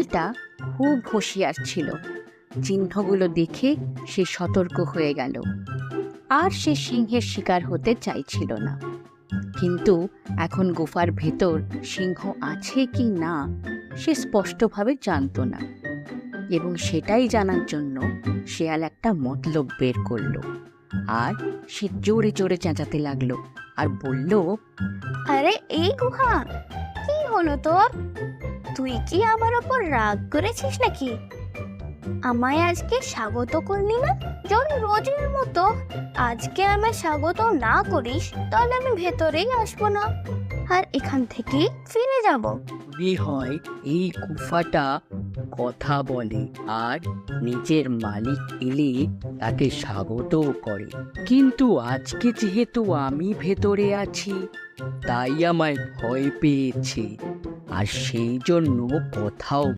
শিয়ালটা খুব হুঁশিয়ার ছিল। চিহ্নগুলো দেখে সে সতর্ক হয়ে গেল, আর সে সিংহের শিকার হতে চাইছিল না। কিন্তু এখন গুফার ভেতর সিংহ আছে কি না সে স্পষ্টভাবে জানতো না, এবং সেটাই জানার জন্য শেয়াল একটা মতলব বের করলো। আর সে জোরে জোরে চেঁচাতে লাগলো আর বলল, আরে এই গুহা, কি হলো তোর? তুই কি আমার ওপর রাগ করেছিস নাকি? আমায় আজকে স্বাগত করলি না? যদি রোজের মতো আজকে আমায় স্বাগত না করিস তাহলে আমি ভেতরেই আসবো না, আর এখান থেকেই ফিরে যাব। মনে হয় এই গুফাটা কথা বলে আর নিজের মালিক এলে তাকে স্বাগতও করে। কিন্তু আজকে যেহেতু আমি ভেতরে আছি তাই আমায় ভয় পেয়েছে, আর সেই জন্য কথাও